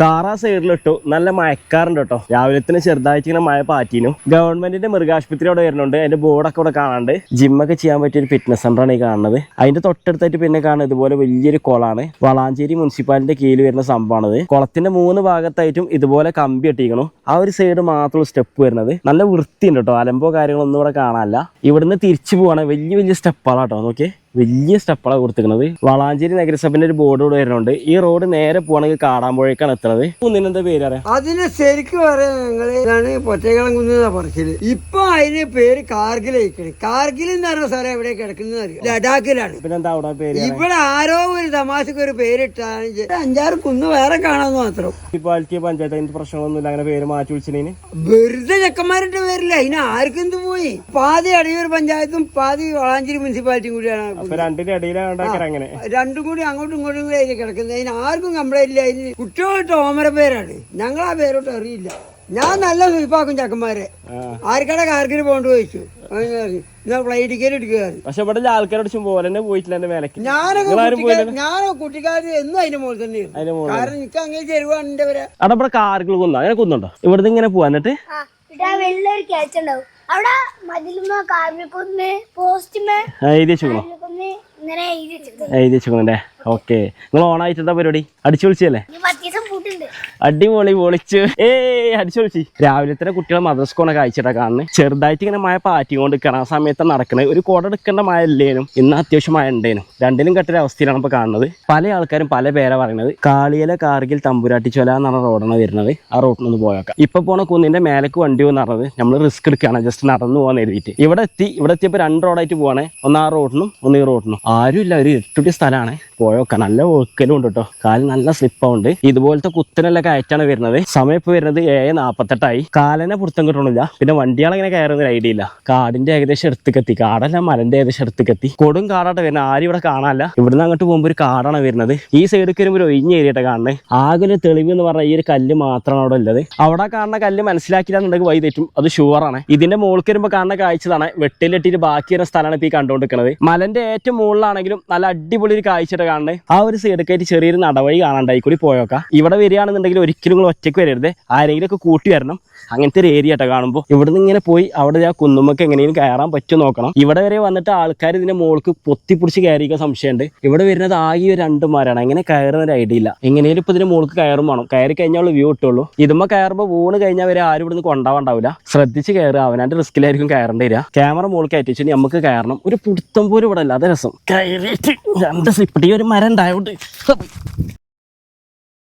കാറാ സൈഡിലിട്ടു. നല്ല മഴക്കാറുണ്ട് കേട്ടോ. രാവിലത്തിന് ചെറുതായിട്ട് ഇങ്ങനെ മഴ പാറ്റീനു. ഗവൺമെന്റിന്റെ മൃഗാശുപത്രി അവിടെ വരുന്നുണ്ട്. അതിന്റെ ബോർഡൊക്കെ ഇവിടെ കാണാണ്ട്. ജിമ്മൊക്കെ ചെയ്യാൻ പറ്റിയ ഒരു ഫിറ്റ്നസ് സെന്ററാണ് ഈ കാണുന്നത്. അതിന്റെ തൊട്ടടുത്തായിട്ട് പിന്നെ കാണുന്നത് ഇതുപോലെ വലിയൊരു കുളമാണ്. വളാഞ്ചേരി മുനിസിപ്പാലിറ്റിന്റെ കീഴിൽ വരുന്ന സംഭവമാണത്. കുളത്തിന്റെ 3 ഭാഗത്തായിട്ടും ഇതുപോലെ കമ്പി കെട്ടിയിരിക്കണു. ആ ഒരു സൈഡ് മാത്രം സ്റ്റെപ്പ് വരുന്നത്. നല്ല വൃത്തിയുണ്ട് കേട്ടോ. അലമ്പോ കാര്യങ്ങളൊന്നും ഇവിടെ കാണാനില്ല. ഇവിടുന്ന് തിരിച്ചു പോവാണ്. വലിയ വലിയ സ്റ്റെപ്പുകളാട്ടോ. നോക്കിയേ, വലിയ സ്റ്റെപ്പാണ് കൊടുത്തിരിക്കുന്നത്. വളാഞ്ചേരി നഗരസഭന്റെ ഒരു ബോർഡ് ഇവിടെ വരുന്നുണ്ട്. ഈ റോഡ് നേരെ പോകണമെങ്കിൽ കാടാമ്പുഴക്കാണ് എത്തുന്നത്. കുന്നിനെന്താ പേര് അറിയാം? അതിന് ശരിക്കും പറയാം ഞങ്ങള് പൊറ്റേക്കളം കുന്നാ പറച്ചില്. ഇപ്പൊ അതിന് പേര് കാർഗിൽ അയക്കണേ. കാർഗിൽ എന്ന് പറഞ്ഞ സ്ഥലം എവിടെ കിടക്കുന്നത് അറിയാം? ലഡാക്കിലാണ്. പിന്നെന്താ അവിടെ പേര്? ഇവിടെ ആരോ ഒരു തമാശക്ക് ഒരു പേരിട്ടാണ് 5-6 കുന്ന് വേറെ കാണാന്ന് മാത്രം. മുനിസിപ്പാലിറ്റി പഞ്ചായത്ത് അതിന്റെ പ്രശ്നങ്ങളൊന്നുമില്ല. അങ്ങനെ പേര് മാറ്റി വിളിച്ചതിന് വെറുതെ ചെക്കന്മാരുടെ പേരില്ല. അതിന് ആർക്കും എന്ത് പോയി? പാതി അടിയൂർ പഞ്ചായത്തും പാതി വളാഞ്ചേരി മുനിസിപ്പാലിറ്റിയും കൂടിയാണ്. അങ്ങനെ രണ്ടും കൂടി അങ്ങോട്ടും ഇങ്ങോട്ടും കൂടി അതിന് കിടക്കുന്നത്. അതിന് ആർക്കും കംപ്ലൈന്റ് ഇല്ല. അതിന് കുട്ടികളോട്ട് ഓമര പേരാണ്. ഞങ്ങൾ ആ പേരോട്ട് അറിയില്ല. ഞാൻ നല്ല സുയിപ്പാക്കും ചക്കന്മാരെ. ആർക്കടെ കാർഗിൽ പോകേണ്ട ചോദിച്ചു. ഫ്ലൈറ്റ് ടിക്കറ്റ് എടുക്കുക. പക്ഷെ ഇവിടെ ആൾക്കാരോട് പോലെ പോയിട്ടില്ല. എന്റെ മേലേക്ക് ഞാനോ കുട്ടിക്കാര് എന്നും അതിന്റെ മുകളിൽ തന്നെയാണ്. കാരണം എനിക്ക് അങ്ങനെ ചെരുവാണ് എന്റെ പേര്. അവിടെ ഇവിടെ കാർഗിൽ കുന്നോ അങ്ങനെ കുന്നുണ്ടോ? ഇവിടുന്ന് ഇങ്ങനെ പോവാ. എന്നിട്ട് വലിയൊരു ക്യാച്ച് ഉണ്ടാവും അവിടെ. മതിലുമ കാർമിക്കുന്ന് പോസ്റ്റുമേ ഇങ്ങനെ എഴുതി വെച്ചേ. ഓക്കെ, നിങ്ങൾ ഓണായിട്ടെന്താ പരിപാടി? അടിച്ചു വിളിച്ചല്ലേ? അടിപൊളി പൊളിച്ചു. അടിച്ചു വിളിച്ചു. രാവിലെ തന്നെ കുട്ടികളെ മദ്രസ്കോണ കാഴ്ചയുടെ കാണുന്നത്. ചെറുതായിട്ട് ഇങ്ങനെ മഴ പാറ്റിക്കൊണ്ട് നിൽക്കണം. ആ സമയത്ത് നടക്കണത്. ഒരു കുട എടുക്കേണ്ട മഴ ഇല്ലേനും ഇന്ന് അത്യാവശ്യം മഴ ഉണ്ടേനും. രണ്ടിലും കെട്ടൊരു അവസ്ഥയിലാണ് ഇപ്പൊ കാണുന്നത്. പല ആൾക്കാരും പല പേരാ പറയുന്നത്. കാളിയല കാർഗിൽ തമ്പുരാട്ടി ചൊല എന്ന് പറഞ്ഞ റോഡാണ് വരുന്നത്. ആ റോഡിനൊന്ന് പോയേക്കാം. ഇപ്പൊ പോണ കുന്നിന്റെ മേലേക്ക് വണ്ടി എന്ന് പറഞ്ഞത് നമ്മൾ റിസ്ക് എടുക്കുകയാണ്. ജസ്റ്റ് നടന്നു പോകാൻ എഴുതിയിട്ട് ഇവിടെ എത്തിയപ്പോൾ 2 റോഡായിട്ട് പോവാണ്. ഒന്ന് ആ റോഡിനും ഒന്ന് ഈ റോഡിനും. ആരും ഇല്ല. ഒരു ഇരുട്ടുടി സ്ഥലമാണ്. പോയോക്കാം. നല്ല ഒഴുക്കലും ഉണ്ട് കേട്ടോ. കാല് നല്ല സ്ലിപ്പുണ്ട്. ഇതുപോലത്തെ കുത്തനെല്ലാം കയറ്റാണ് വരുന്നത്. സമയം ഇപ്പൊ വരുന്നത് 7:48. കാലനെ പുറത്തും കിട്ടണില്ല. പിന്നെ വണ്ടികളെങ്ങനെ കയറുന്ന ഒരു ഐഡിയ ഇല്ല. കാടിന്റെ ഏകദേശം അടുത്തേക്കെത്തി. കാടല്ല, മലന്റെ ഏകദേശം അടുത്തേക്കെത്തി. കൊടും കാടായിട്ട് വരുന്നത്. ആരും ഇവിടെ കാണാനില്ല. ഇവിടുന്ന് അങ്ങോട്ട് പോകുമ്പോൾ ഒരു കാടാണ് വരുന്നത്. ഈ സൈഡിൽ വരുമ്പോൾ ഒരു ഒഴിഞ്ഞ ഏരിയട്ടെ കാണുന്നത്. ആകെ ഒരു തെളിവ് എന്ന് പറഞ്ഞാൽ ഈ ഒരു കല്ല് മാത്രമാണ് അവിടെ ഉള്ളത്. അവിടെ കാണുന്ന കല്ല് മനസ്സിലാക്കിയില്ലാന്നുണ്ടെങ്കിൽ വഴി തെറ്റും. അത് ഷുവറാണ്. ഇതിന്റെ മുകൾക്ക് വരുമ്പോൾ കാണുന്ന കാഴ്ചതാണ്. വെട്ടിലെട്ടിട്ട് ബാക്കി വരുന്ന സ്ഥലമാണ് ഇപ്പൊ ഈ കണ്ടുകൊണ്ടിരിക്കുന്നത്. മലന്റെ ഏറ്റവും മുകളിലാണെങ്കിലും നല്ല അടിപൊളി ഒരു കാഴ്ചയുടെ കാണുന്നത്. ആ ഒരു സൈഡൊക്കെയായിട്ട് ചെറിയൊരു നടവഴി കാണാണ്ടായി കൂടി പോയോക്കാം. ഇവിടെ വരികയാണെന്നുണ്ടെങ്കിൽ ഒരിക്കലും നിങ്ങൾ ഒറ്റയ്ക്ക് വരരുത്. ആരെങ്കിലും ഒക്കെ കൂട്ടി വരണം. അങ്ങനത്തെ ഒരു ഏരിയ ആട്ടോ കാണുമ്പോൾ. ഇവിടുന്ന് ഇങ്ങനെ പോയി അവിടെ ആ കുന്നുമ്മക്ക് എങ്ങനെയും കയറാൻ പറ്റും നോക്കണം. ഇവിടെ വരെ വന്നിട്ട് ആൾക്കാർ ഇതിന്റെ മുകൾക്ക് പൊത്തിപ്പിടിച്ച് കയറിയിരിക്കാൻ സംശയമുണ്ട്. ഇവിടെ വരുന്നത് ആകെ 2 മരമാണ്. എങ്ങനെ കയറുന്ന ഒരു ഐഡിയ ഇല്ല. എങ്ങനെയും ഇപ്പൊ ഇതിന്റെ മുകൾക്ക് കയറും വേണം. കയറി കഴിഞ്ഞാൽ വ്യൂ കിട്ടുള്ളൂ. ഇതുമ്മ കയറുമ്പോൾ വീണ് കഴിഞ്ഞാൽ വരെ ആരും ഇവിടുന്ന് കൊണ്ടാവണ്ടാവില്ല. ശ്രദ്ധിച്ച് കയറുക. അവനാന്റെ റിസ്കിലായിരിക്കും കയറേണ്ടി വരിക. ക്യാമറ മുകളിൽ കയറ്റിച്ചു നമുക്ക് കയറണം. ഒരു പിടുത്തം പോലും ഇവിടെ അല്ല. അത് രസം. കയറിയിട്ട് 2 സ്ലിപ്പിട്ട് ഈ ഒരു മരം ഉണ്ടായോണ്ട്